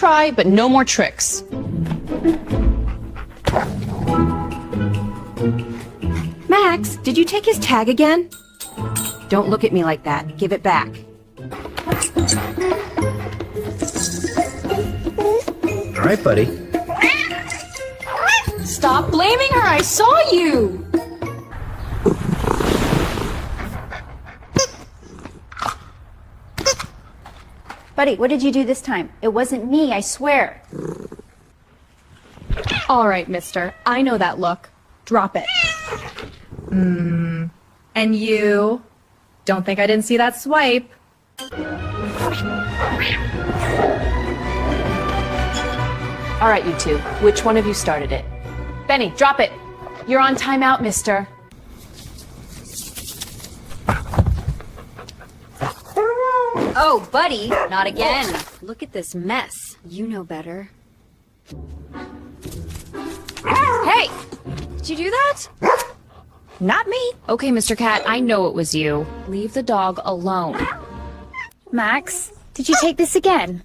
try, but no more tricks. Max, did you take his tag again? Don't look at me like that. Give it back. All right, buddy. Stop blaming her, I saw you! Buddy, what did you do this time? It wasn't me, I swear. All right, mister. I know that look. Drop it. And you? Don't think I didn't see that swipe. All right, you two. Which one of you started it? Benny, drop it. You're on timeout, mister. Oh, buddy, not again. Look at this mess. You know better. Hey! Did you do that? Not me. Okay, Mr. Cat, I know it was you. Leave the dog alone. Max, did you take this again?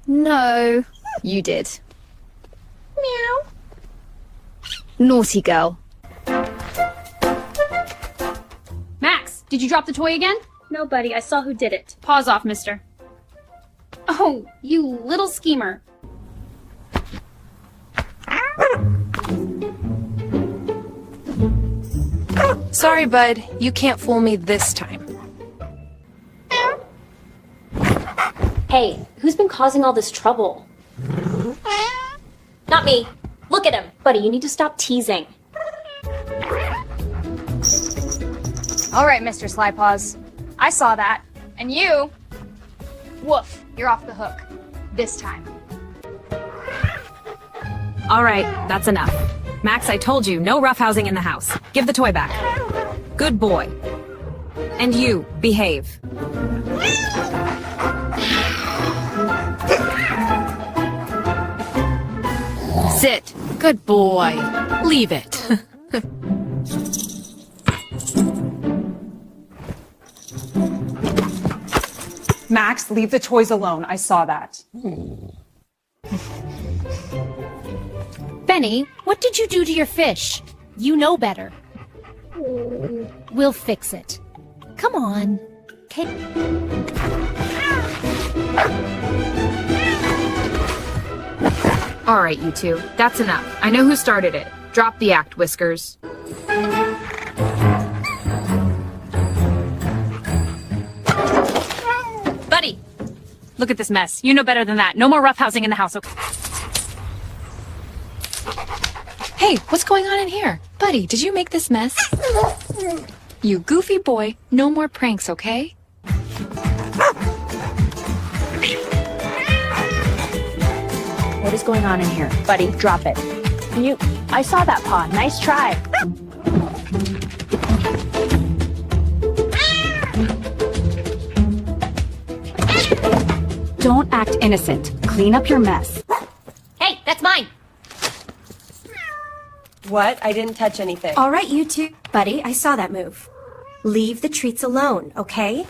No. You did. Meow. Naughty girl. Max, did you drop the toy again? No, buddy, I saw who did it. Paws off, mister. Oh, you little schemer. Sorry, bud. You can't fool me this time. Hey, who's been causing all this trouble? Not me. Look at him. Buddy, you need to stop teasing. All right, Mr. Slypaws. I saw that. And you? Woof, you're off the hook. This time. All right, that's enough. Max, I told you, no roughhousing in the house. Give the toy back. Good boy. And you, behave. Sit. Good boy. Leave it. Max, leave the toys alone. I saw that. Benny, what did you do to your fish? You know better. We'll fix it. Come on. Okay. All right, you two. That's enough. I know who started it. Drop the act, Whiskers. Buddy, look at this mess. You know better than that. No more roughhousing in the house, okay? Hey, what's going on in here? Buddy, did you make this mess? You goofy boy. No more pranks, okay? What is going on in here? Buddy, drop it. I saw that paw. Nice try. Don't act innocent. Clean up your mess. Hey, that's mine. What? I didn't touch anything. All right, you two. Buddy, I saw that move. Leave the treats alone, okay?